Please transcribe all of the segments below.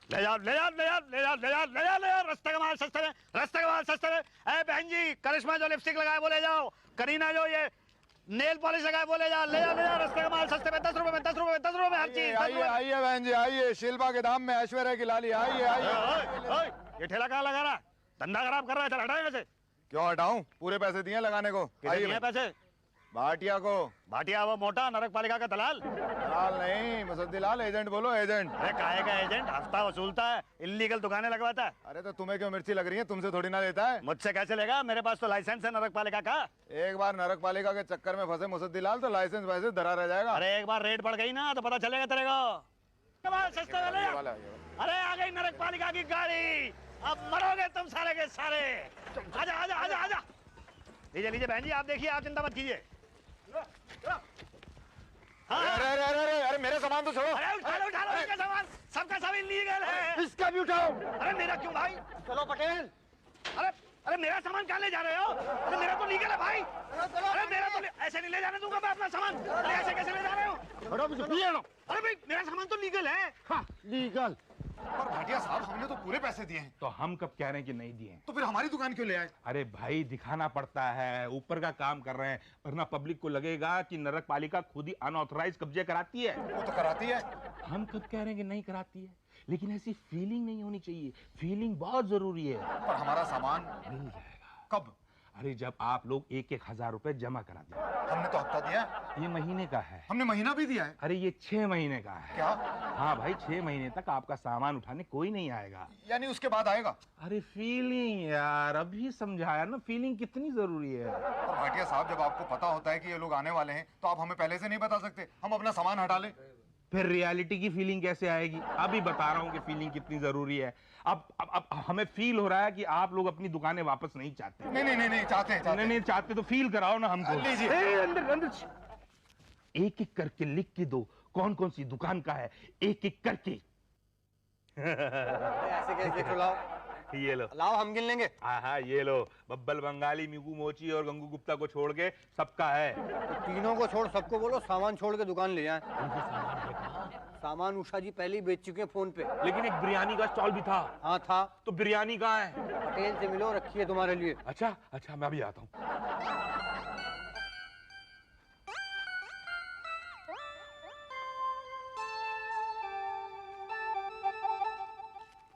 ले जाओ ले जाओ ले जाओ ले जाओ ले जाओ ले जाओ ले जाओ, रास्ते का माल सस्ते में, रास्ते का माल सस्ते में। ए बहन जी, करिश्मा जो लिपस्टिक लगाए वो ले जाओ, करीना जो ये नेल पॉलिश लगाए वो ले जाओ, ले जाओ ले जाओ, रास्ते का माल सस्ते में, 10 रुपए में, 10 रुपए में, 10 रुपए में हर चीज। आइए आइए बहन जी आइए, शिल्पा के दाम में ऐश्वर्या की लाली, आइए आइए। ये ठेला कहाँ लगा रहा है? धंधा खराब कर रहा है, चल हटाओ यहाँ से। क्यों हटाऊं? पूरे पैसे दिए लगाने को। आइए पैसे भाटिया को। भाटिया वो मोटा नरक पालिका का दलाल? दलाल नहीं, मुसद्दीलाल, एजेंट बोलो, एजेंट। अरे काहे का एजेंट? हफ्ता वसूलता है, इल्लीगल दुकानें लगवाता है। अरे तो तुम्हें क्यों मिर्ची लग रही है? तुमसे थोड़ी ना लेता है। मुझसे कैसे लेगा? मेरे पास तो लाइसेंस है नरक पालिका का। एक बार नरक पालिका के चक्कर में फंसे मुसद्दीलाल तो लाइसेंस वैसे धरा रह जाएगा। अरे एक बार रेट बढ़ गई ना तो पता चलेगा तेरे को। सस्ते वाले। अरे आ गई नरक पालिका की गाड़ी, अब मरोगे तुम सारे के सारे। आजा आजा आजा आजा। लीजिए लीजिए बहन जी, आप देखिए, आप चिंता मत कीजिए। अरे अरे अरे अरे अरे मेरे सामान तो छोड़ो। अरे उठा लो इनका सामान, सबका सब इल्लीगल है। इसका भी उठाओ। अरे मेरा क्यों भाई? चलो पटेल। अरे अरे मेरा सामान कहाँ ले जा रहे हो? अरे मेरा तो लीगल है भाई। अरे मेरा तो ऐसे नहीं ले जाने दूंगा मैं अपना सामान। अरे ऐसे कैसे ले जा रहे हो? अरे भाई मेरा सामान तो लीगल है। हाँ लीगल। पर भाटिया साहब, हमने तो पूरे पैसे दिए हैं। तो हम कब कह रहे हैं कि नहीं दिए? तो फिर हमारी दुकान क्यों ले आए? अरे भाई दिखाना पड़ता है, ऊपर का काम कर रहे हैं, वरना पब्लिक को लगेगा कि नरक पालिका खुद ही अनऑथराइज कब्जे कराती है। वो तो कराती है। हम कब कह रहे हैं कि नहीं कराती है, लेकिन ऐसी फीलिंग नहीं होनी चाहिए। फीलिंग बहुत जरूरी है। पर हमारा सामान मिल जाएगा। कब? अरे जब आप लोग 1-1 हज़ार रुपए जमा करा दें। हमने तो हफ्ता दिया। ये महीने का है। हमने महीना भी दिया है। अरे ये 6 महीने का है। क्या? हाँ भाई, 6 महीने तक आपका सामान उठाने कोई नहीं आएगा। यानी उसके बाद आएगा? अरे फीलिंग यार, अभी समझाया ना, फीलिंग कितनी जरूरी है। और भाटिया साहब, जब आपको पता होता है कि ये लोग आने वाले हैं तो आप हमें पहले से नहीं बता सकते? हम अपना सामान हटा लें। फिर रियलिटी की फीलिंग कैसे आएगी? अभी बता रहा हूँ कि फीलिंग कितनी जरूरी है। अब हमें फील हो रहा है कि आप लोग अपनी दुकानें वापस नहीं चाहते। नहीं चाहते हैं, नहीं चाहते तो फील कराओ ना हमको। लीजिए। अंदर एक एक करके लिख के दो कौन कौन सी दुकान का है, एक एक करके। ऐसे कैसे खिलाओ? ये लो, लाओ हम गिन लेंगे। हाँ ये लो, बब्बल बंगाली, मिगू मोची और गंगू गुप्ता को छोड़ के सबका है। तो तीनों को छोड़ सबको बोलो सामान छोड़ के दुकान ले जाएं। सामान उषा जी पहले ही बेच चुके हैं फोन पे। लेकिन एक बिरयानी का स्टॉल भी था। हाँ था। तो बिरयानी कहाँ है? पटेल से मिलो, रखिए तुम्हारे लिए। अच्छा अच्छा, मैं अभी आता हूँ।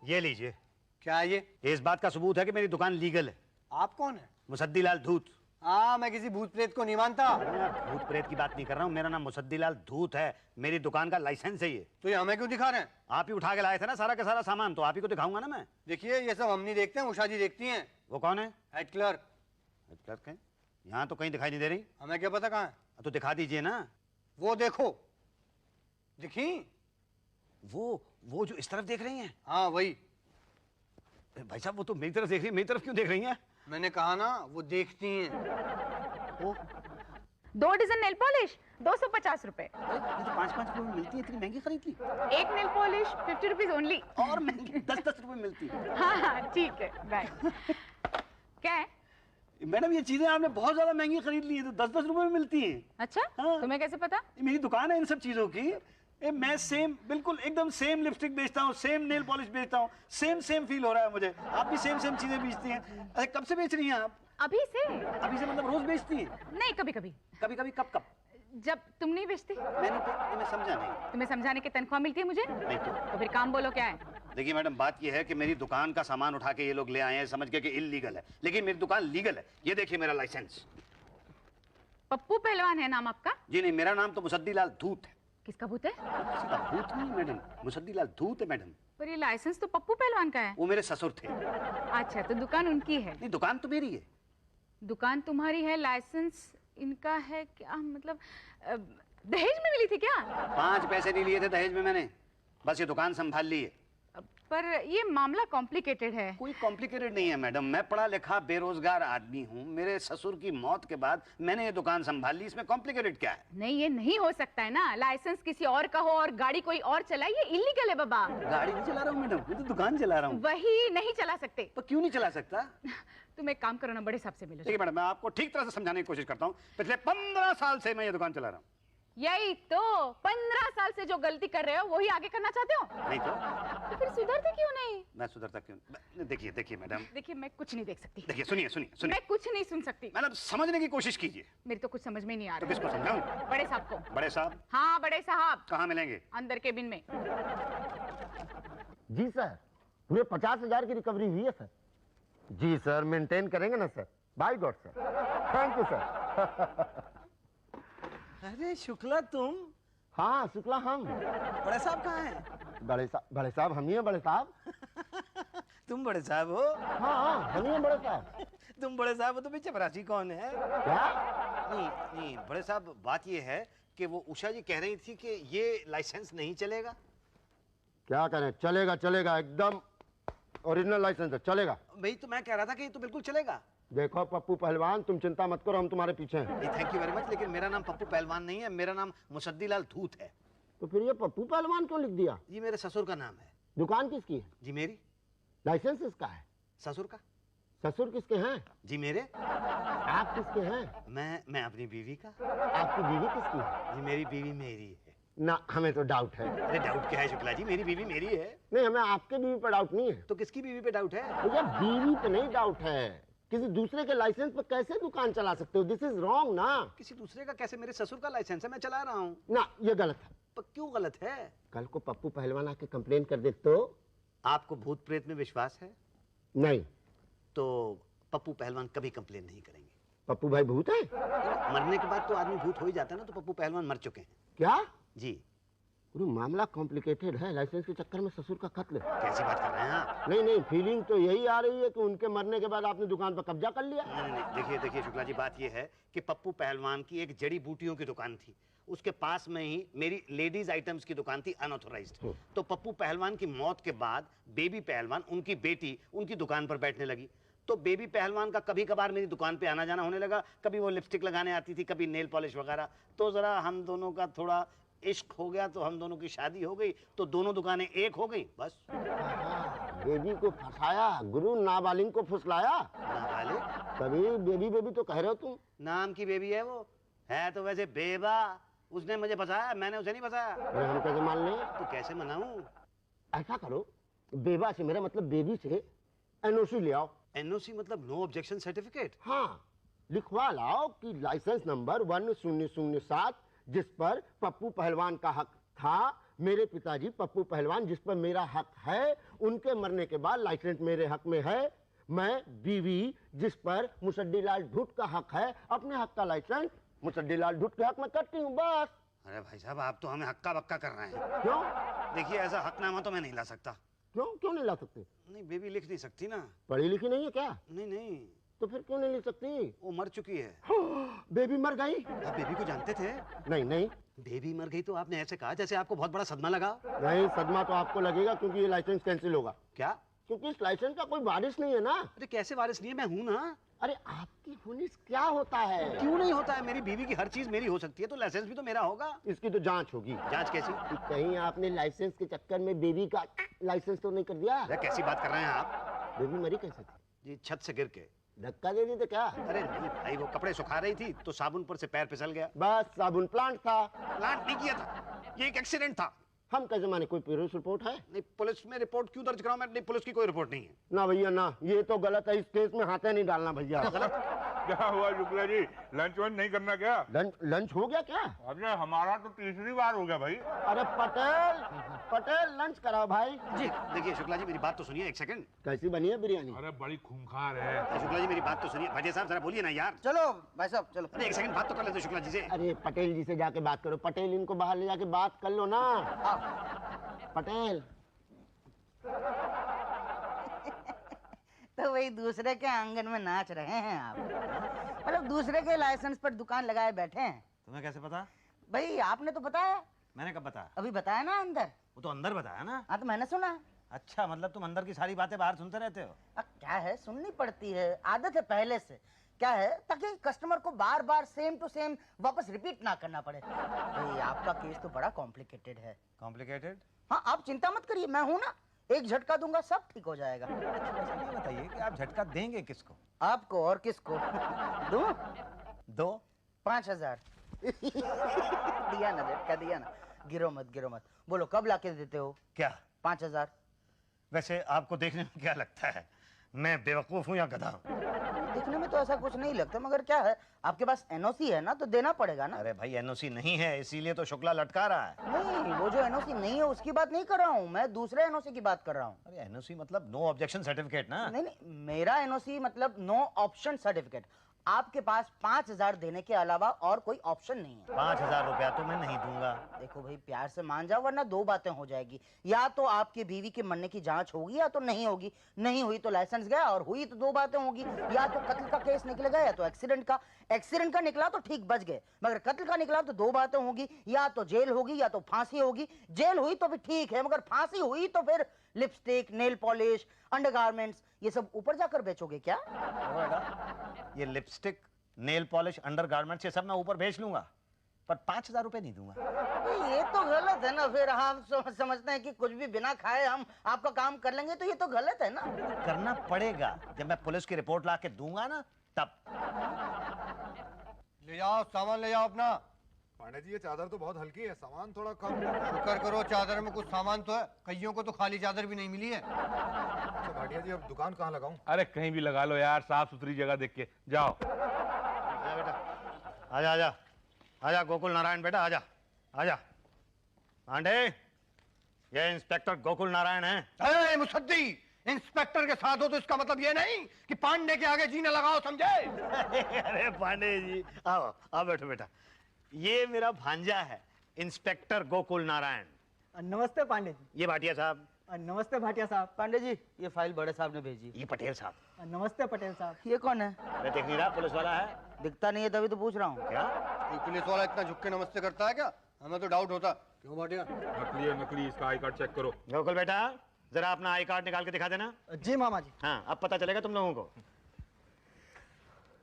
ये लीजिए। क्या है ये? इस बात का सबूत है कि मेरी दुकान लीगल है। आप कौन है? मुसद्दीलाल धूत। हाँ, मैं किसी भूत प्रेत को नहीं मानता। भूत प्रेत की बात नहीं कर रहा हूँ, मेरा नाम मुसद्दीलाल धूत है, मेरी दुकान का लाइसेंस है ये। तो ये हमें क्यों दिखा रहे हैं? आप ही उठा के लाए थे ना सारा का सारा सामान, तो आप ही को दिखाऊंगा ना मैं। देखिए, ये सब हम नहीं देखते हैं, उषा जी देखती हैं। वो कौन है? Head clerk. क्लर्क है? यहाँ तो कहीं दिखाई नहीं दे रही। हमें क्या पता कहाँ है। तो दिखा दीजिए ना। वो देखो। दिखी? वो जो इस तरफ देख रही हैं? हाँ वही। भाई साहब, वो तो मेरी तरफ देख रही है, मेरी तरफ क्यों देख रही हैं? मैंने कहा ना, वो देखती हैं। 2 डजन नेल पॉलिश 250 रुपए। ये तो 5-5 रुपए में मिलती है, इतनी महंगी खरीद ली। एक नेल पॉलिश 50 रुपीज ओनली। और महंगी 10-10 रुपए में मिलती है। हाँ ठीक है, बाय। क्या है मैडम, ये चीजें आपने बहुत ज्यादा महंगी खरीद ली है, तो 10-10 रुपए में मिलती है। अच्छा, हाँ। तुम्हें कैसे पता? मेरी दुकान है इन सब चीजों की। मैं सेम, बिल्कुल एकदम सेम लिपस्टिक बेचता हूँ, सेम नेल पॉलिश बेचता हूँ, सेम फील हो रहा है मुझे। आप भी सेम चीजें बेचती हैं। अरे कब से बेच रही हैं आप? अभी से? अभी से मतलब रोज बेचती हैं? नहीं, कभी कभी। कभी कब? जब तुम नहीं बेचती। मैं समझा नहीं। तुम्हें समझाने की तनख्वाह मिलती है मुझे? नहीं तो फिर काम बोलो, क्या है? देखिए मैडम, बात यह है कि मेरी दुकान का सामान उठा के ये लोग ले आए हैं समझ के कि इल्लीगल है, लेकिन मेरी दुकान लीगल है। ये देखिए मेरा लाइसेंस। पप्पू पहलवान है नाम आपका? जी नहीं, मेरा नाम तो मुसद्दीलाल धूत है। किसका भूत है? किसका भूत नहीं मैडम, मुसद्दीलाल धूत है मैडम। पर ये लाइसेंस तो पप्पू पहलवान का है। वो मेरे ससुर थे। अच्छा, तो दुकान उनकी है? नहीं, दुकान तो मेरी है। दुकान तुम्हारी है, लाइसेंस इनका है? क्या मतलब दहेज में मिली थी क्या? 5 पैसे नहीं लिए थे दहेज में मैंने, बस ये दुकान संभाल ली है। पर ये मामला कॉम्प्लिकेटेड है। कोई कॉम्प्लिकेटेड नहीं है मैडम, मैं पढ़ा लिखा बेरोजगार आदमी हूँ। मेरे ससुर की मौत के बाद मैंने ये दुकान संभाल ली, इसमें कॉम्प्लिकेटेड क्या है? नहीं, ये नहीं हो सकता है ना। लाइसेंस किसी और का हो और गाड़ी कोई और चलाए, ये इलीगल है बाबा। गाड़ी नहीं चला रहा हूँ मैडम, मैं तो दुकान चला रहा हूँ। वही नहीं चला सकते तो क्यों नहीं चला सकता? तुम एक काम करो ना, बड़े साहब से मिलो। ठीक है मैडम, मैं आपको ठीक तरह से समझाने की कोशिश करता हूँ। पिछले 15 साल से मैं ये दुकान चला रहा हूँ। यही तो 15 साल से जो गलती कर रहे हो वही आगे करना चाहते हो। नहीं तो फिर सुधरते क्यों नहीं? मैं सुधरता क्यों? देखिए देखिए मैडम, देखिए मैं कुछ नहीं देख सकती। देखिए सुनिए सुनिए सुनिए, मैं कुछ नहीं सुन सकती। मैडम समझने की कोशिश कीजिए। मेरी तो कुछ समझ में नहीं आ तो रहा। किसको समझाऊं? बड़े साहब को। बड़े साहब? हाँ बड़े साहब। कहाँ मिलेंगे? अंदर केबिन में। जी सर, पूरे 50,000 की रिकवरी हुई है सर। जी सर, मेंटेन करेंगे ना sir. By god sir, thank you sir. अरे शुक्ला तुम? हाँ शुक्ला हम। बड़े साहब कहाँ हैं? बड़े साहब हम ही हैं बड़े साहब। तुम बड़े साहब हो? हाँ हाँ हम ही हैं बड़े साहब। तुम बड़े साहब हो तो पीछे चपरासी कौन है? क्या? नहीं नहीं बड़े साहब, बात ये है कि वो उषा जी कह रही थी कि ये लाइसेंस नहीं चलेगा। क्या करें, चलेगा चलेगा, एकदम ओरिजिनल लाइसेंस है, चलेगा। भाई तो मैं कह रहा था कि ये तो बिल्कुल चलेगा। देखो पप्पू पहलवान, तुम चिंता मत करो, हम तुम्हारे पीछे हैं। थैंक यू वेरी मच, लेकिन मेरा नाम पप्पू पहलवान नहीं है, मेरा नाम मुसद्दीलाल धूत है। तो फिर ये पप्पू पहलवान क्यों लिख दिया? ये मेरे ससुर का नाम है। दुकान किसकी है? जी मेरी। लाइसेंस किसका है? ससुर का। ससुर किसके हैं? जी मेरे। आप किसके हैं? मैं अपनी बीवी का। आपकी बीवी किसकी है? जी मेरी बीवी मेरी है। ना हमें तो डाउट है। अरे डाउट क्या है शुक्ला जी, मेरी बीवी मेरी है। नहीं हमें आपके बीवी पर डाउट नहीं है। तो किसकी बीवी पे डाउट है? भैया बीवी पे नहीं डाउट है, किसी दूसरे के लाइसेंस पर कैसे दुकान चला सकते हो? दिस इज रॉन्ग ना। किसी दूसरे का कैसे? मेरे ससुर का लाइसेंस है, मैं चला रहा हूँ। ना ये गलत है। पर क्यों गलत है? कल को पप्पू पहलवान आके कंप्लेन कर दे तो? आपको भूत प्रेत में विश्वास है? नहीं। तो पप्पू पहलवान कभी कंप्लेन नहीं करेंगे। पप्पू भाई भूत है? मरने के बाद तो आदमी भूत हो ही जाता है ना, तो पप्पू पहलवान मर चुके हैं। क्या? जी। पूरा मामला कॉम्प्लिकेटेड है, लाइसेंस के चक्कर में ससुर का कत्ल। कैसी बात कर रहे हैं आप? नहीं नहीं, फीलिंग तो यही आ रही है कि उनके मरने के बाद आपने दुकान पर कब्जा कर लिया। नहीं नहीं देखिए देखिए शुक्ला जी, बात यह है कि पप्पू पहलवान की एक जड़ी बूटियों की दुकान थी, उसके पास में ही मेरी लेडीज आइटम्स की दुकान थी अनऑथोराइज्ड। तो पप्पू पहलवान की मौत के बाद बेबी पहलवान, उनकी बेटी, उनकी दुकान पर बैठने लगी। तो बेबी पहलवान का कभी कभार मेरी दुकान पे आना जाना होने लगा। कभी वो लिपस्टिक लगाने आती थी, कभी नेल पॉलिश वगैरह। तो जरा हम दोनों का थोड़ा इश्क हो गया, तो हम दोनों की शादी हो गई, तो दोनों दुकानें एक हो गई, बस। बेबी को फंसाया, गुरु नाबालिग को फुसलाया। नाबालिग? कभी बेबी बेबी तो कह रहे हो तुम। नाम की बेबी है वो, है तो वैसे बेबा। उसने मुझे फंसाया, मैंने उसे नहीं फंसाया। अरे हम कैसे मान लें? तो कैसे मनाऊं? ऐसा करो, बेबा से, मेरा मतलब बेबी से एनओसी ले आओ। एनओसी मतलब नो ऑब्जेक्शन सर्टिफिकेट? हाँ, लिखवा लाओ कि लाइसेंस नंबर 1007 जिस पर पप्पू पहलवान का हक था, मेरे पिताजी पप्पू पहलवान जिस पर मेरा हक है, उनके मरने के बाद लाइसेंस मेरे हक में है। मैं बीवी जिस पर मुसद्दीलाल धूत का हक है, अपने हक का लाइसेंस मुसद्दीलाल धूत के हक में करती हूँ, बस। अरे भाई साहब, आप तो हमें हक्का बक्का कर रहे हैं। क्यों? देखिए ऐसा हकनामा तो मैं नहीं ला सकता। क्यों क्यों नहीं ला सकते? नहीं, बेबी लिख नहीं सकती ना। पढ़ी लिखी नहीं है क्या? नहीं नहीं, तो फिर क्यों नहीं लिख सकती? वो मर चुकी है। बेबी मर गई? आप बेबी को जानते थे? नहीं नहीं बेबी मर गई तो आपने ऐसे कहा जैसे आपको बहुत बड़ा सदमा लगा। नहीं, सदमा तो आपको लगेगा क्योंकि ये लाइसेंस कैंसिल होगा। क्या? क्योंकि इस लाइसेंस का कोई वारिस नहीं है ना। अरे कैसे वारिस नहीं है? मैं हूं ना। अरे आपकी हुनिस क्या होता है? क्यों नहीं होता है? मेरी बीवी की हर चीज मेरी हो सकती है, तो लाइसेंस भी तो मेरा होगा। इसकी तो जांच होगी। जांच कैसी? कि कहीं आपने लाइसेंस के चक्कर में बेबी का लाइसेंस तो नहीं कर दिया? अरे कैसी बात कर रहे हैं आप? बेबी मरी कैसे थी? जी छत से गिर के। धक्का दे दी तो क्या? अरे नहीं भाई, वो कपड़े सुखा रही थी तो साबुन पर से पैर फिसल गया। बस साबुन प्लांट था। प्लांट नहीं किया था, ये एक एक्सीडेंट था। हम कैसे माने? कोई पुलिस रिपोर्ट है? नहीं, पुलिस में रिपोर्ट क्यों दर्ज कराऊं मैं? नहीं, पुलिस की कोई रिपोर्ट नहीं है। ना भैया ना, ये तो गलत है, इस केस में हाथे नहीं डालना भैया। क्या हुआ शुक्ला जी, लंच वंच नहीं करना क्या? लंच हो गया क्या? अरे हमारा तो तीसरी बार हो गया भाई। अरे पटेल लंच कराओ भाई। जी देखिए शुक्ला जी, मेरी बात तो सुनिए एक सेकंड। कैसी बनी है बिरयानी? अरे बड़ी खूंखार है। शुक्ला जी मेरी बात तो सुनिए। भाई साहब जरा बोलिए ना यार। चलो भाई साहब चलो। अरे एक सेकंड बात तो कर लेते शुक्ला जी से। अरे पटेल जी से जाके बात करो। पटेल इनको बाहर ले जाके बात कर लो ना। पटेल तो वही दूसरे के आंगन में नाच रहे हैं आप? मतलब दूसरे के लाइसेंस पर दुकान लगाए बैठे हैं। तुम्हें कैसे पता? भाई आपने तो बताया। मैंने कब बताया? अभी बताया ना अंदर। वो तो अंदर बताया ना। हाँ तो मैंने सुना। अच्छा, मतलब तुम अंदर की सारी बातें बाहर सुनते रहते हो? अब क्या है, सुननी पड़ती है, आदत है पहले से। क्या है, ताकि कस्टमर को बार बार सेम टू सेम वापस रिपीट ना करना पड़े। भाई आपका केस तो बड़ा कॉम्प्लिकेटेड है। कॉम्प्लिकेटेड? हाँ आप चिंता मत करिए, मैं हूं ना, एक झटका दूंगा सब ठीक हो जाएगा। अच्छा ये बताइए कि आप झटका देंगे किसको? आपको और किसको? दूं? दो। 5000। दिया ना झटका, दिया ना। गिरो मत, गिरो मत। बोलो कब लाके देते हो? क्या 5000। वैसे आपको देखने में क्या लगता है, मैं बेवकूफ हूँ या गधा हूँ? दिखने में तो ऐसा कुछ नहीं लगता, मगर क्या है, आपके पास एनओसी है ना, तो देना पड़ेगा ना। अरे भाई एनओसी नहीं है, इसीलिए तो शुक्ला लटका रहा है। नहीं, वो जो एनओसी नहीं है उसकी बात नहीं कर रहा हूँ मैं, दूसरे एनओसी की बात कर रहा हूँ। अरे एनओसी मतलब नो ऑब्जेक्शन सर्टिफिकेट ना? नहीं नहीं, मेरा एनओसी मतलब नो ऑप्शन सर्टिफिकेट। आपके पास 5000 देने के अलावा और कोई ऑप्शन नहीं है। 5000 रुपया तो मैं नहीं दूंगा। देखो भाई, प्यार से मान जाओ, वरना दो बातें हो जाएगी। या तो आपकी बीवी के मरने की जांच होगी या तो नहीं होगी। नहीं हुई तो लाइसेंस गया, और हुई तो दो बातें होगी। या तो कत्ल का केस निकलेगा या तो एक्सीडेंट का। एक्सीडेंट का निकला तो ठीक, बच गए, मगर कत्ल का निकला तो दो बातें होगी, या तो जेल होगी या तो फांसी होगी। जेल हुई तो भी ठीक है, मगर फांसी हुई तो फिर लिपस्टिक, नेल पॉलिश, अंडरगारमेंट्स, ये सब ऊपर जाकर बेचोगे क्या? ये लिपस्टिक, नेल पॉलिश, अंडरगारमेंट्स ये सब मैं ऊपर बेच लूंगा, पर 5000 रुपए नहीं दूंगा। ये तो गलत है ना। फिर हम समझते हैं कि कुछ भी बिना खाए हम आपका काम कर लेंगे, तो ये तो गलत है ना। करना पड़ेगा, जब मैं पुलिस की रिपोर्ट ला के दूंगा ना तब। ले जाओ सामान, ले जाओ अपना। पांडे जी ये चादर तो बहुत हल्की है, सामान थोड़ा कम। शुक्र करो चादर में कुछ सामान तो है, कईयों को तो खाली चादर भी नहीं मिली है। अच्छा भाटिया जी अब दुकान कहाँ लगाऊं? अरे कहीं भी लगा लो यार, साफ सुथरी जगह देख के जाओ। आजा बेटा, आजा आजा आजा गोकुल नारायण बेटा, आजा आजा। पांडे, ये इंस्पेक्टर गोकुल नारायण है। अरे मुसद्दी, इंस्पेक्टर के साथ हो तो इसका मतलब ये नहीं कि पांडे के आगे जीने लगाओ, समझे? अरे पांडे जी, आओ आओ बैठो बेटा। ये मेरा भांजा है इंस्पेक्टर गोकुल नारायण। नमस्ते पांडे जी। ये भाटिया साहब। नमस्ते भाटिया साहब। पांडे जी, ये फाइल बड़े साहब ने भेजी। ये पटेल साहब। नमस्ते पटेल साहब। ये कौन है? मैं देख नहीं रहा, पुलिस वाला है। दिखता नहीं है, तभी तो पूछ रहा हूँ। क्या कोई पुलिस वाला इतना झुक के नमस्ते करता है क्या? हमें तो डाउट होता। क्यों भाटिया? नकली है, नकली, इसका आई कार्ड चेक करो। गोकुल बेटा, जरा अपना आई कार्ड निकाल के दिखा देना। जी मामा जी। हाँ, अब पता चलेगा तुम लोगों को।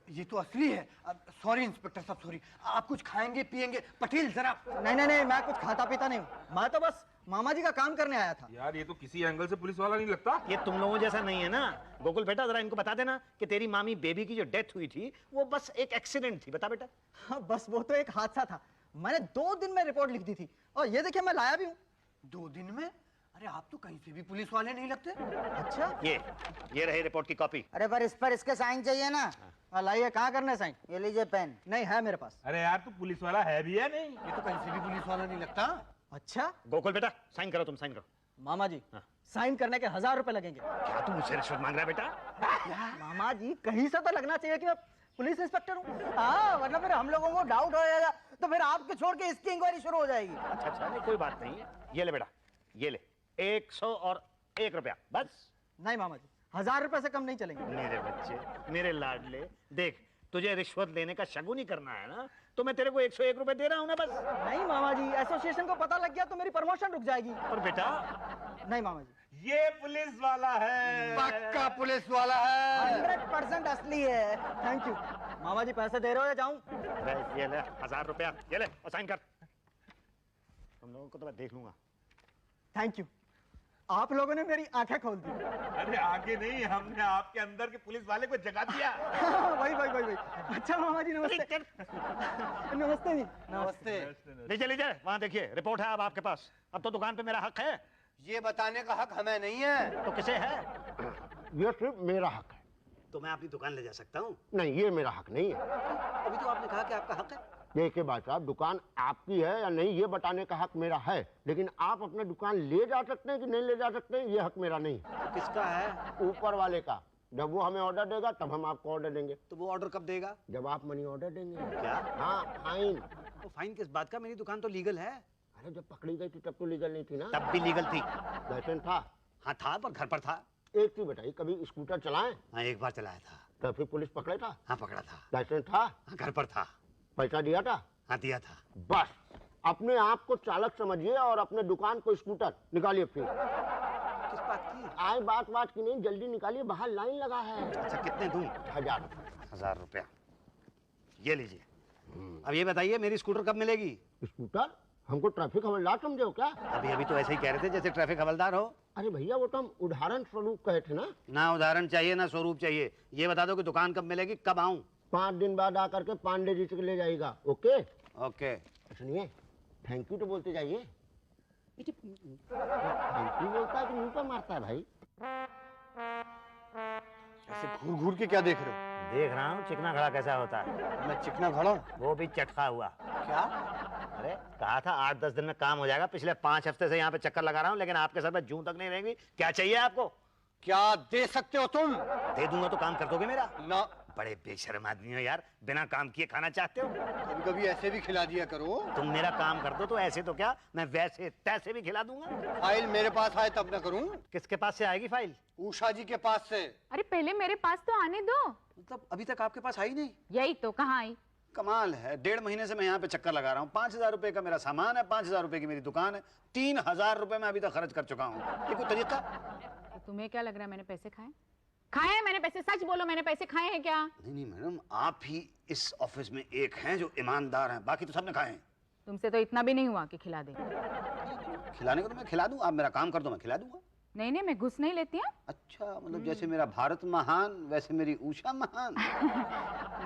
ये तो असली है। सॉरी इंस्पेक्टर साहब, सॉरी। आप कुछ खाएंगे पिएंगे? पटेल जरा। नहीं नहीं नहीं, मैं कुछ खाता पीता नहीं हूँ। मैं तो बस मामा जी का काम करने आया था। यार ये तो किसी एंगल से पुलिस वाला नहीं लगता। ये तुम लोगों जैसा नहीं है ना। गोकुल बेटा, जरा इनको बता देना कि तेरी मामी बेबी की जो डेथ हुई थी वो बस एक एक्सीडेंट थी। बता बेटा। हाँ, बस वो तो एक हादसा था। मैंने 2 दिन में रिपोर्ट लिख दी थी, और ये देखिए मैं लाया भी हूँ। 2 दिन में? अरे आप तो कहीं से भी पुलिस वाले नहीं लगते। अच्छा, ये रही रिपोर्ट की कॉपी। अरे पर इस पर इसके साइन चाहिए ना। लाइए, कहाँ करना है साइन? ये लीजिए पेन। नहीं है मेरे पास। अरे यार तू पुलिस वाला है भी है नहीं? ये तो कहीं से भी पुलिस वाला नहीं लगता। अच्छा गोकुल बेटा, साइन करो, तुम साइन करो। मामा जी, हाँ। साइन करने के 1000 रुपए लगेंगे। क्या तू मुझसे रिश्वत मांग रहा है बेटा? मामा जी, कहीं से तो लगना चाहिए कि मैं पुलिस इंस्पेक्टर हूँ। हाँ, वरना फिर हम लोगों को डाउट हो जाएगा, तो फिर आपके छोड़ के इसकी इंक्वायरी शुरू हो जाएगी। अच्छा, नहीं कोई बात नहीं। ये ले बेटा, ये ले 101 रुपया बस। नहीं मामा जी, 1000 रुपए से कम नहीं चलेंगे। मेरे बच्चे, मेरे लाडले, देख तुझे रिश्वत लेने का शगुन ही करना है ना, तो मैं तेरे को 101 रुपए दे रहा हूँ ना बस। नहीं मामा जी, एसोसिएशन को पता लग गया तो मेरी प्रमोशन रुक जाएगी। पर बेटा, नहीं मामा जी, ये पुलिस वाला है। पक्का पुलिस वाला है। 100% असली है। Thank you. मामा जी, पैसे दे रहे हो या जाऊं? ये ले 1000 रुपया, ये ले और साइन कर। तुम लोगों को तो मैं देख लूंगा। थैंक यू, आप लोगों ने मेरी आंखें खोल दी। अरे आगे नहीं, हमने आपके अंदर के पुलिस वाले को जगा दिया। वही। अच्छा मामा जी, नमस्ते। नमस्ते जी। नमस्ते। लीजिए लीजिए, वहाँ देखिए रिपोर्ट है अब आपके पास। अब तो दुकान पे मेरा हक है। ये बताने का हक हमें नहीं है। तो किसे है? ये सिर्फ मेरा हक है। तो मैं अपनी दुकान ले जा सकता हूँ? नहीं, ये मेरा हक नहीं है। अभी तो आपने कहा कि आपका हक है। देखिए भाई साहब, दुकान आपकी है या नहीं ये बताने का हक मेरा है, लेकिन आप अपने दुकान ले जा सकते हैं कि नहीं ले जा सकते हैं, ये हक मेरा नहीं है। तो किसका है? ऊपर वाले का। जब वो हमें ऑर्डर देगा तब हम आपको ऑर्डर देंगे। तो वो ऑर्डर कब देगा? जब आप मनी ऑर्डर देंगे। क्या? हाँ, फाइन। तो फाइन किस बात का? मेरी दुकान तो लीगल है। अरे जब पकड़ी गई थी तब तो लीगल नहीं थी ना। तब भी लीगल थी। लाइसेंस था। हाँ था, पर घर पर था। एक चीज बताइए, कभी स्कूटर चलाएं? हाँ, एक बार चलाया था। ट्रैफिक पुलिस पकड़े था? हाँ, पकड़ा था। लाइसेंस था? हाँ, घर पर था। पैसा दिया था? हाँ, दिया था। बस अपने आप को चालक समझिए और अपने दुकान को स्कूटर निकालिए फिर। किस बात की? आए बात की नहीं, जल्दी निकालिए, बाहर लाइन लगा है। अच्छा, कितने दूं? 1000। 1000 रुपया, ये लीजिए। अब ये बताइए, मेरी स्कूटर कब मिलेगी? स्कूटर? हमको ट्रैफिक हवलदार समझे हो क्या? अभी तो ऐसे ही कह रहे थे जैसे ट्रैफिक हवलदार हो। अरे भैया, वो तो हम उदाहरण स्वरूप कहे थे ना। ना उदाहरण चाहिए ना स्वरूप चाहिए। ये बता दो कि दुकान कब मिलेगी, कब आऊं? 5 दिन बाद आकर के पांडे जी से ले जाएगा। ओके? ओके। सुनिए, थैंक यू तो बोलते जाइए। थैंक यू बोलता है कि मुंह पर मारता है भाई? ऐसे घूर घूर के क्या देख रहे हो? देख रहा हूँ चिकना घड़ा कैसा होता है। मैं चिकना घड़ा हूँ? वो भी चटका हुआ। क्या? अरे कहा था 8-10 दिन में काम हो जाएगा। पिछले 5 हफ्ते से यहाँ पे चक्कर लगा रहा हूँ, लेकिन आपके सर पे जूं तक नहीं रहेंगी। क्या चाहिए आपको? क्या दे सकते हो तुम? दे दूंगा तो काम कर दोगे मेरा? ना। बड़े बेशर्म आदमी हो यार, बिना काम किए खाना चाहते हो? कभी कभी ऐसे भी खिला दिया करो। तुम मेरा काम कर दो तो ऐसे तो क्या, मैं वैसे तैसे भी खिला दूंगा। फाइल मेरे पास आए तब ना करूं। किसके पास से आएगी फाइल? उषा जी के पास से। अरे पहले मेरे पास तो आने दो। मतलब अभी तक आपके पास आई नहीं? यही तो, कहाँ आई? कमाल है, 1.5 महीने से मैं यहाँ पे चक्कर लगा रहा हूँ। 5,000 रुपए का मेरा सामान है, 5,000 रुपए की मेरी दुकान है, 3,000 रुपए मैं अभी तक खर्च कर चुका हूँ। ये कोई तरीका? तो तुम्हें क्या लग रहा है मैंने पैसे खाए? खाए हैं मैंने पैसे? सच बोलो, मैंने पैसे खाए हैं क्या? नहीं मैडम, आप ही इस ऑफिस में एक हैं जो ईमानदार हैं, बाकी तो सबने खाए हैं। तुमसे तो इतना भी नहीं हुआ कि खिला दे। खिलाने को तो मैं खिला दूं, आप मेरा काम कर दो मैं खिला दूंगा। नहीं नहीं, मैं घुस नहीं लेती हूँ। अच्छा, मतलब जैसे मेरा भारत महान वैसे मेरी उषा महान।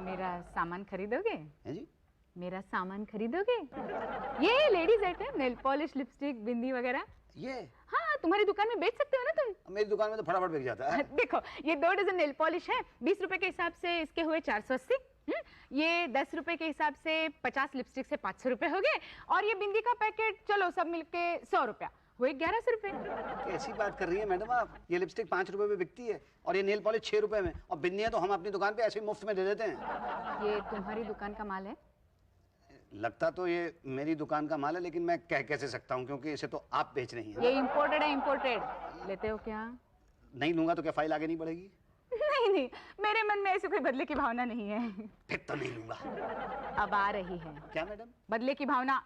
मेरा सामान खरीदोगे? है जी? मेरा सामान खरीदोगे? ये ladies item, nail polish, lipstick, bindi वगैरह। ये हाँ, तुम्हारी दुकान में बेच सकते हो ना तुम। मेरी दुकान में तो फटाफट बिक जाता है। देखो, ये 2 डजन नेल पॉलिश है, 20 रुपए के हिसाब से इसके हुए 480। ये 10 रुपए के हिसाब से 50 लिपस्टिक से 500 रुपए हो गए, और ये बिंदी का पैकेट चलो सब मिलके 100 रुपया हुए 1100 रुपए। कैसी बात कर रही है मैडम आप? ये लिपस्टिक 5 रुपए में बिकती है और ये नेल पॉलिश 6 रुपए में, और बिंदियां तो हम अपनी दुकान पे ऐसे ही मुफ्त में दे देते हैं। ये तुम्हारी दुकान का माल है? लगता तो ये मेरी दुकान का माल है, लेकिन मैं कह कैसे सकता हूँ क्योंकि इसे तो आप बेच रही हैं। ये इम्पोर्टेड है, इम्पोर्टेड। लेते हो क्या? नहीं लूंगा तो क्या फाइल आगे नहीं बढ़ेगी? नहीं नहीं, मेरे मन में ऐसी कोई बदले की भावना नहीं है। फिर तो नहीं लूंगा। अब आ रही है। क्या मैडम? बदले की भावना।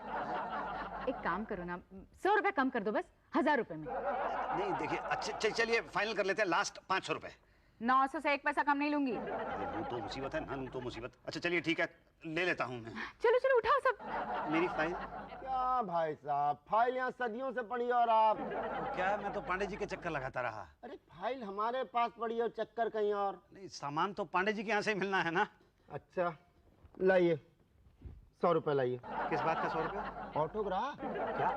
एक काम करो ना, 100 रुपए कम कर दो बस, 1000 रुपए में। नहीं देखिए, अच्छा चलिए फाइनल कर लेते हैं, लास्ट 500 रुपए। 900 से 1 पैसा कम नहीं लूंगी। लूं तो मुसीबत है, ना लूं तो मुसीबत। अच्छा चलिए ठीक है, ले लेता हूँ मैं। चलो चलो उठाओ सब। मेरी फाइल? क्या भाई साहब, फाइल यहाँ सदियों से पड़ी और आप? तो क्या है, मैं तो पांडे जी के चक्कर लगाता रहा। अरे फाइल हमारे पास पड़ी और चक्कर कहीं और। नहीं, सामान तो पांडे जी के यहाँ से ही मिलना है ना। अच्छा लाइए, 100 रुपए लाइए। किस बात का 100 रुपये? ऑटोग्राफ। क्या?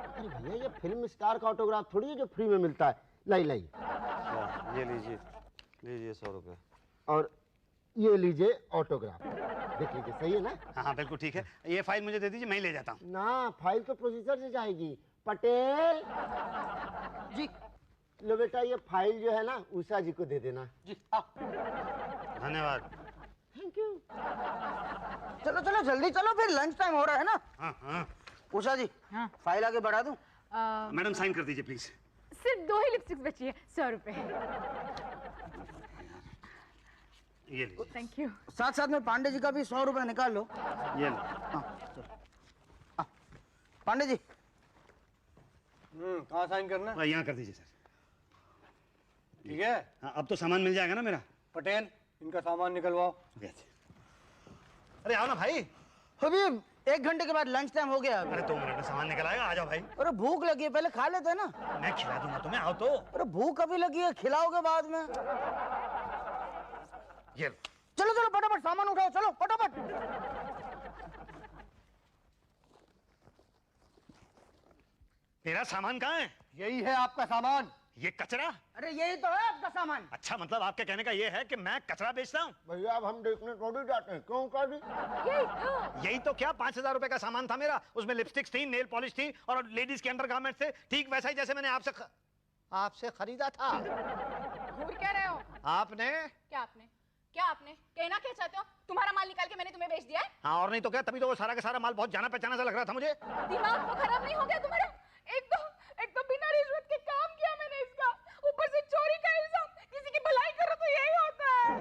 अरे भैया, ये फिल्म स्टार का ऑटोग्राफ थोड़ी है जो फ्री में मिलता है। लाइए। अच्छा, ये लीजिए 100 रुपये। और ये लीजिए ऑटोग्राफ, देख लीजिए सही है ना? हाँ बिल्कुल ठीक है, ये फाइल मुझे दे दीजिए, मैं ही ले जाता हूँ। ना, फाइल तो प्रोसीजर से जाएगी। पटेल जी। लो बेटा, ये फाइल जो है ना उषा जी को दे देना। जी धन्यवाद। Thank you. चलो चलो जल्दी चलो, फिर लंच टाइम हो रहा है ना। हाँ हाँ। उषा जी, हाँ। फाइल आगे बढ़ा दूं? मैडम साइन कर दीजिए प्लीज। सिर्फ 2 ही लिपस्टिक्स बची है, 100 रुपए। ये लीजिए। Thank you. साथ साथ में पांडे जी का भी 100 रुपए निकाल लो। ये लो। पांडे जी। कहाँ साइन करना है? यहाँ कर दीजिए सर। ठीक है। हाँ, अब तो सामान मिल जाएगा ना मेरा? पटेल, इनका सामान निकलवाओ। अरे आओ ना भाई। अभी 1 घंटे के बाद लंच टाइम हो गया। अरे 2 मिनट में सामान निकल आएगा, आ जाओ भाई। अरे भूख लगी है, पहले खा लेते हैं ना। मैं खिला दूंगा तुम्हें, आओ तो। अरे भूख अभी लगी है, खिलाओगे बाद में। ये लो। चलो चलो फटाफट सामान उठाओ, चलो फटाफट। मेरा सामान कहाँ है? यही है आपका सामान। ये कचरा? अरे यही तो है आपका सामान। अच्छा, मतलब आपके कहने का ये है कि मैं कचरा बेचता हूँ? भैया अब हम देखने थोड़ी जाते हैं, क्यों कर दी? यही तो क्या, 5,000 रुपए का सामान था मेरा। उसमें लिपस्टिक्स थी, नेल पॉलिश थी और लेडीज के अंडरगारमेंट्स थे, ठीक वैसा ही जैसे मैंने आपसे खरीदा था। घूर क्या रहे हो? आपने? क्या आपने कहना क्या चाहते हो? तुम्हारा माल निकाल के मैंने तुम्हें बेच दिया है? हाँ, और नहीं तो क्या, तभी तो वो सारा का सारा माल बहुत जाना पहचाना सा लग रहा था मुझे। दिमाग तो खराब नहीं हो गया तुम्हारा? एक तो बिना रिश्वत के काम किया मैंने इसका, ऊपर से चोरी का इल्जाम। किसी की भलाई करो तो यही होता है।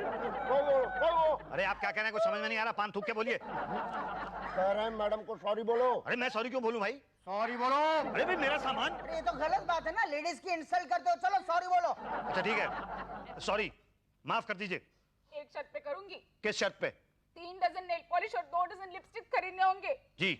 अरे आप क्या कह रहे हैं, कुछ समझ में नहीं आ रहा, पान थूक के बोलिए। कह रहे हैं मैडम को सॉरी बोलो। अरे मैं सॉरी क्यों बोलूं भाई? सॉरी बोलो। अरे भाई मेरा सामान। अरे ये तो गलत बात है ना, लेडीज की इंसल्ट करते हो। चलो सॉरी बोलो। अच्छा ठीक है, सॉरी, माफ कर दीजिए। एक शर्त पे करूंगी। किस शर्त पे? 3 डजन नेल पॉलिश और 2 डजन लिपस्टिक खरीदने होंगे। जी।